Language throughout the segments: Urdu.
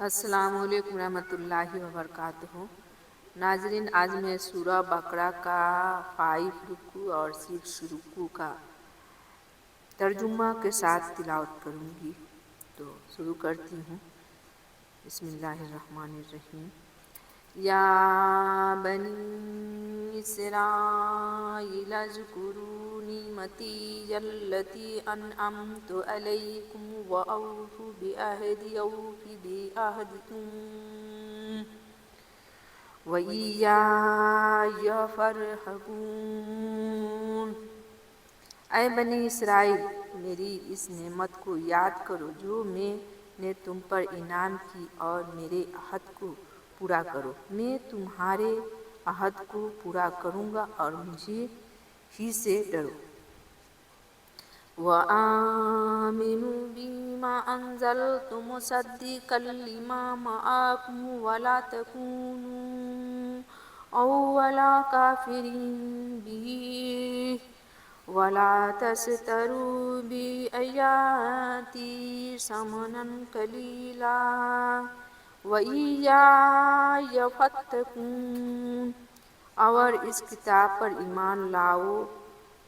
السلام علیکم ورحمۃ اللہ وبرکاتہ۔ ناظرین، آج میں سورہ بقرہ کا 5 رکوع اور 6 رکوع کا ترجمہ کے ساتھ تلاوت کروں گی، تو شروع کرتی ہوں۔ بسم اللہ الرحمن الرحیم۔ یا بنی اسرائیل اذکروا نعمتی التی انعمت علیکم واوفوا بعہدی اوف بعہدکم وإیایا فارہبون۔ اے بنی اسرائیل، میری اس نعمت کو یاد کرو جو میں نے تم پر انعام کی، اور میرے عہد کو پورا کرو۔ میں تمہارے عہد کو پورا کروں گا اور مجھے ہی سے ڈرو۔ وآمنوا بما انزلت مصدقا لما معکم ولا تکونوا اول کافر به ولا تشتروا بآیاتی ثمنا قلیلا وإیایا فاتقون۔ اور اس کتاب پر ایمان لاؤ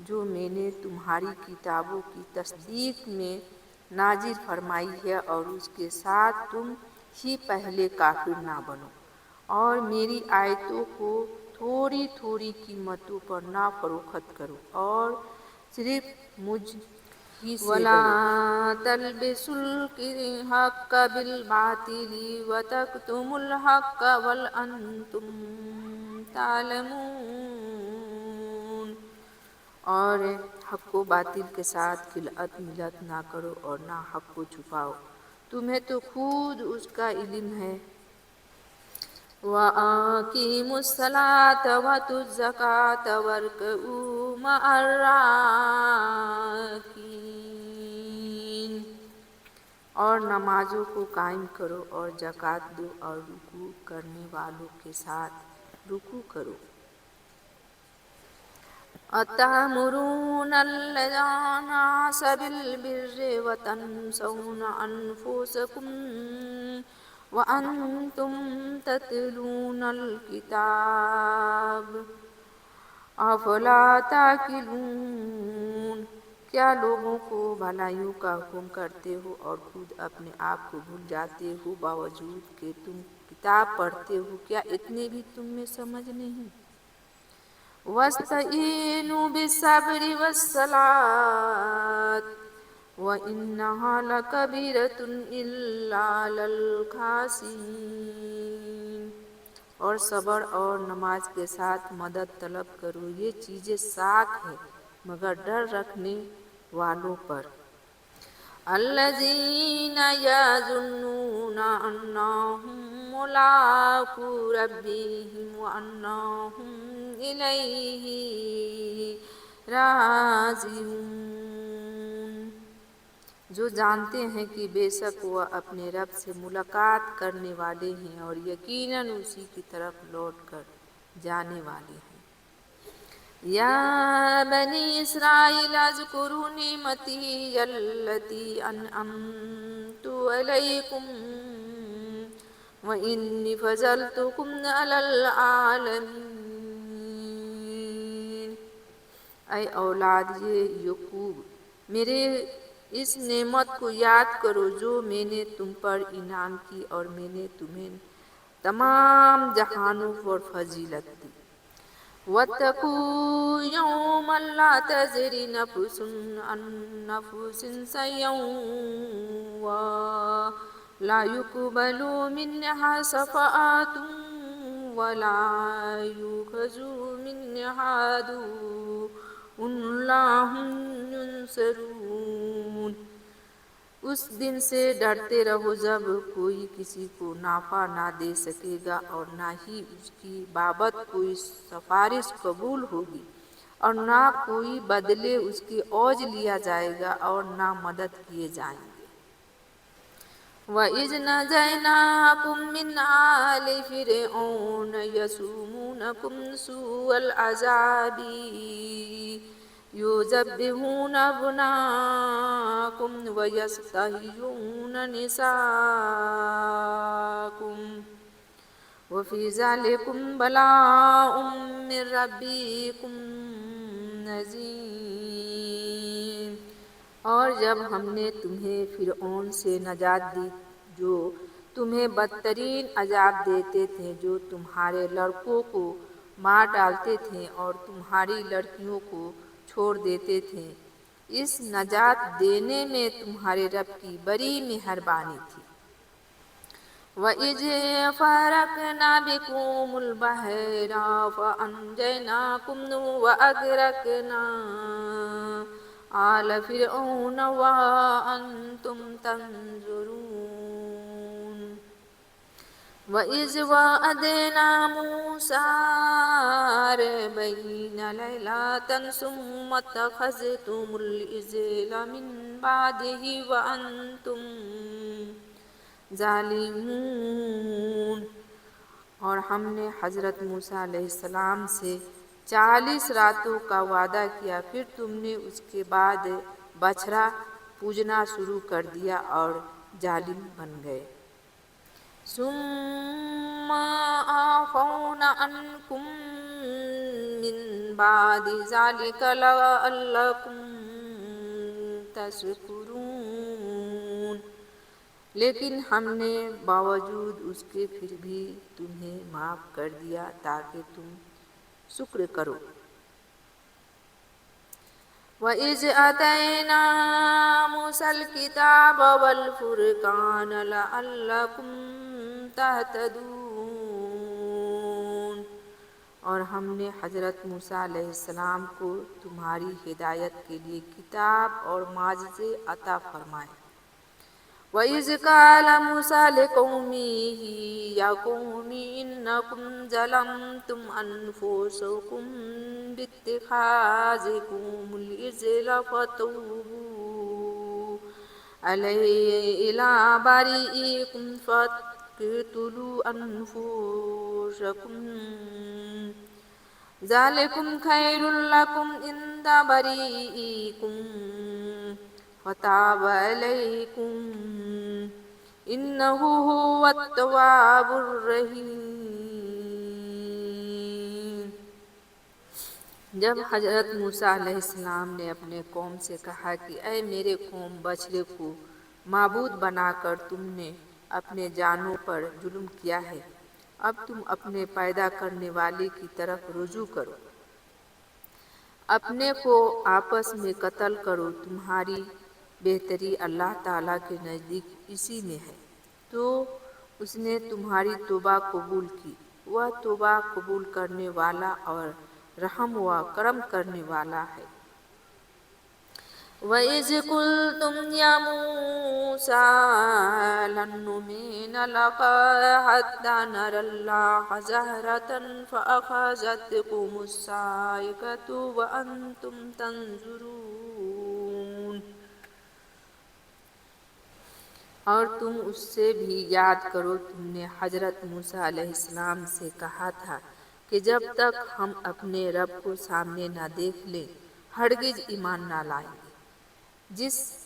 جو میں نے تمہاری کتابوں کی تصدیق میں نازل فرمائی ہے، اور اس کے ساتھ تم ہی پہلے کافر نہ بنو، اور میری آیتوں کو تھوڑی تھوڑی قیمتوں پر نہ فروخت کرو، اور صرف مجھ ہی سے ڈرو۔ وَلَا تَلْبِسُوا الْحَقَّ بِالْبَاطِلِ وَتَكْتُمُوا الْحَقَّ وَأَنْتُمْ تعلمون۔ اور حق کو باطل کے ساتھ خلعت ملت نہ کرو، اور نہ حق کو چھپاؤ، تمہیں تو خود اس کا علم ہے۔ وَأَقِیمُوا الصَّلَاةَ وَآتُوا الزَّکَاةَ وَارْکَعُوا مَعَ الرَّاکعِینَ۔ اور نمازوں کو قائم کرو، اور زکوٰۃ دو، اور رکوع کرنے والوں کے ساتھ رکوع کرو۔ أَتَأْمُرُونَ النَّاسَ بِالْبِرِّ وَتَنْسَوْنَ أَنفُسَكُمْ وَأَنْتُمْ تَتْلُونَ الْکِتَابَ أَفَلَا تَعْقِلُونَ۔ کیا لوگوں کو بھلائیوں کا حکم کرتے ہو اور خود اپنے آپ کو بھول جاتے ہو، باوجود کہ تم کتاب پڑھتے ہو؟ کیا اتنے بھی تم میں سمجھ نہیں؟ وَاسْتَعِینُوا بِالصَّبْرِ وَالصَّلَاةِ وَإِنَّهَا لَکَبِیرَةٌ إِلَّا عَلَى الْخَاشِعِینَ۔ اور صبر اور نماز کے ساتھ مدد طلب کرو، یہ چیزیں ساکھ ہے مگر ڈر رکھنے والوں پر۔ الَّذِینَ یَظُنُّونَ أَنَّهُم مُّلَاقُو رَبِّهِمْ وَأَنَّهُمْ إِلَیْهِ راجعون۔ جو جانتے ہیں کہ بے شک وہ اپنے رب سے ملاقات کرنے والے ہیں، اور یقیناً اسی کی طرف لوٹ کر جانے والے ہیں۔ یا بنی اسرائیل اذکروا نعمتی التی انعمت علیکم وانی فضلتکم علی العالمین۔ اے اولاد یعقوب، میرے اس نعمت کو یاد کرو جو میں نے تم پر انعام کی، اور میں نے تمہیں تمام جہانوں پر فضیلت دی۔ وَاتَّقُوا یَوْمًا لَا تَجْزِی نَفْسٌ عَن نَفْسٍ شَیْئًا وَلَا یُقْبَلُ مِنْہَا شَفَاعَةٌ وَلَا یُؤْخَذُ مِنْہَا عَدْلٌ وَلَا هُمْ يُنصَرُونَ۔ اس دن سے ڈرتے رہو جب کوئی کسی کو نفع نہ دے سکے گا، اور نہ ہی اس کی بابت کوئی سفارش قبول ہوگی، اور نہ کوئی بدلے اس کے عوض لیا جائے گا، اور نہ مدد کیے جائیں گے۔ وَإِذْ نَجَّيْنَاکُم مِّنْ آلِ فِرْعَوْنَ یَسُومُونَکُمْ سُوءَ الْعَذَابِ یُذَبِّحُونَ أَبْنَاءَکُمْ وَیَسْتَحْیُونَ نِسَاءَکُمْ وفی ذالکم بلاء من ربکم نذیر۔ اور جب ہم نے تمہیں فرعون سے نجات دی جو تمہیں بدترین عذاب دیتے تھے، جو تمہارے لڑکوں کو مار ڈالتے تھے اور تمہاری لڑکیوں کو چھوڑ دیتے تھے، اس نجات دینے میں تمہارے رب کی بڑی مہربانی تھی۔ وَإِذْ فَرَقْنَا بِكُمُ الْبَحْرَ فَأَنْجَيْنَاكُمْ وَأَغْرَقْنَا آلَ فِرْعَوْنَ وَأَنْتُمْ تَنْظُرُونَ۔ وَإِذْ وَعَدْنَا مُوسَىٰ 40 لَيْلَةً ثُمَّ اتَّخَذْتُمُ الْعِجْلَ مِن بَعْدِهِ وَأَنْتُمْ ظالمون۔ اور ہم نے حضرت موسیٰ علیہ السلام سے 40 راتوں کا وعدہ کیا، پھر تم نے اس کے بعد بچھڑا پوجنا شروع کر دیا اور ظالم بن گئے۔ ثم عفونا عنكم من بعد ذلك لعلكم تشکرون۔ لیکن ہم نے باوجود اس کے پھر بھی تمہیں معاف کر دیا تاکہ تم شکر کرو۔ وَإِذْ آتَيْنَا مُوسَى الْكِتَابَ وَالْفُرْقَانَ لَعَلَّكُمْ تَهْتَدُونَ۔ اور ہم نے حضرت موسیٰ علیہ السلام کو تمہاری ہدایت کے لیے کتاب اور معجزے عطا فرمائے۔ وَإِذْ قَالَ مُوسَىٰ لِقَوْمِهِ يَا قَوْمِ إِنَّكُمْ ظَلَمْتُمْ أَنفُسَكُمْ بِاتِّخَاذِكُمُ الْعِجْلَ فَتُوبُوا إِلَىٰ بَارِئِكُمْ فَاقْتُلُوا أَنفُسَكُمْ ذَٰلِكُمْ خَيْرٌ لَكُمْ عِندَ بَارِئِكُمْ فَتَابَ عَلَيْكُمْ إِنَّهُ هُوَ التَّوَّابُ الرَّحِيمُ۔ جب حضرت موسیٰ علیہ السلام نے اپنے قوم سے کہا کہ اے میرے قوم، بچڑے کو معبود بنا کر تم نے اپنے جانوں پر ظلم کیا ہے، اب تم اپنے پیدا کرنے والے کی طرف رجوع کرو، اپنے کو آپس میں قتل کرو، تمہاری بہتری اللہ تعالیٰ کے نزدیک اسی میں ہے۔ تو اس نے تمہاری توبہ قبول کی، وہ توبہ قبول کرنے والا اور رحم و کرم کرنے والا ہے۔ وَإِذْ قُلْتُمْ يَا مُوسَىٰ لَن نُّؤْمِنَ لَكَ حَتَّىٰ نَرَى اللَّهَ جَهْرَةً فَأَخَذَتْكُمُ الصَّاعِقَةُ وَأَنْتُمْ تَنظُرُونَ۔ اور تم اس سے بھی یاد کرو، تم نے حضرت موسیٰ علیہ السلام سے کہا تھا کہ جب تک ہم اپنے رب کو سامنے نہ دیکھ لیں ہرگز ایمان نہ لائیں گے۔ جس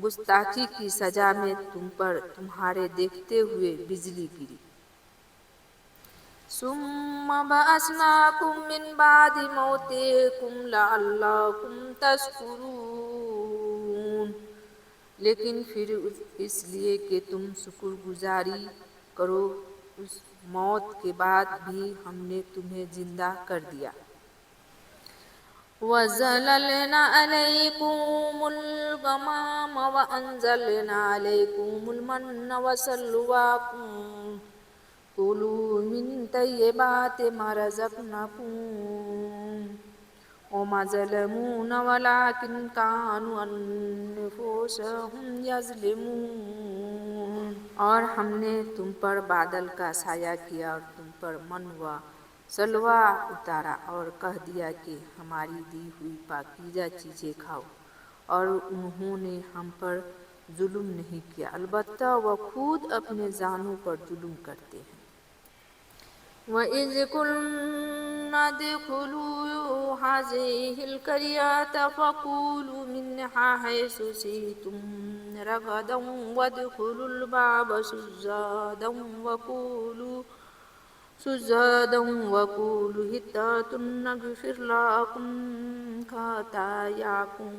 گستاخی کی سزا میں تم پر تمہارے دیکھتے ہوئے بجلی گری۔ ثُمَّ بَعَثْنَاكُم مِّن بَعْدِ مَوْتِكُمْ لَعَلَّكُمْ تَشْكُرُونَ۔ لیکن پھر اس لیے کہ تم شکر گزاری کرو، اس موت کے بعد بھی ہم نے تمہیں زندہ کر دیا۔ وَظَلَلْنَا عَلَيْكُمُ الْغَمَامَ وَأَنزَلْنَا عَلَيْكُمُ الْمَنَّ وَالسَّلْوَىٰ كُلُوا مِن طَيِّبَاتِ مَا رَزَقْنَاكُمْ وَمَا ظَلَمُونَا وَلَٰكِن كَانُوا أَنفُسَهُمْ يَظْلِمُونَ۔ اور ہم نے تم پر بادل کا سایہ کیا اور تم پر من و سلویٰ اتارا اور کہہ دیا کہ ہماری دی ہوئی پاکیزہ چیزیں کھاؤ، اور انہوں نے ہم پر ظلم نہیں کیا، البتہ وہ خود اپنے جانوں پر ظلم کرتے ہیں۔ وَإِذْ قُلْنَا ادْخُلُوا هَٰذِهِ الْقَرْيَةَ فَكُلُوا مِنْهَا حَيْثُ شِئْتُمْ رَغَدًا وَادْخُلُوا الْبَابَ سُجَّدًا سجدا وقولوا حطة نغفر لكم خطاياكم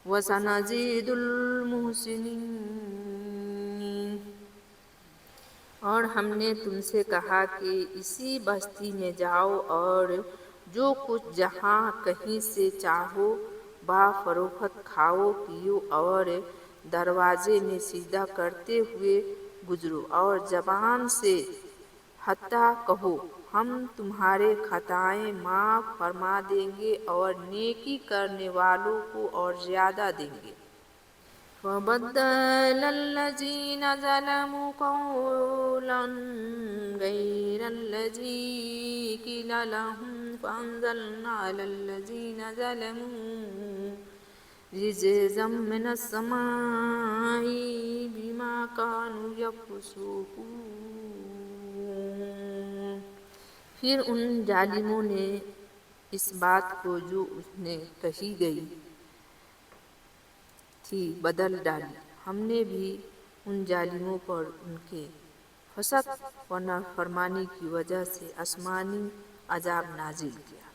وسنزيد المحسنين۔ اور ہم نے تم سے کہا کہ اسی بستی میں جاؤ اور جو کچھ جہاں کہیں سے چاہو با فروخت کھاؤ پیو اور دروازے میں سجدہ کرتے ہوئے گزرو اور زبان سے حتیٰ کہو ہم تمہارے خطائیں معاف فرما دیں گے اور نیکی کرنے والوں کو اور زیادہ دیں گے۔ فَبَدَّلَ الَّذِينَ ظَلَمُوا قَوْلًا غَيْرَ الَّذِي قِيلَ لَهُمْ فَأَنزَلْنَا عَلَى الَّذِينَ ظَلَمُوا رِجْزًا مِّنَ السَّمَاءِ بِمَا كَانُوا يَفْسُقُونَ۔ پھر ان ظالموں نے اس بات کو جو انہیں کہی گئی تھی بدل ڈالی، ہم نے بھی ان ظالموں پر ان کے فسق و نافرمانی کی وجہ سے آسمانی عذاب نازل کیا۔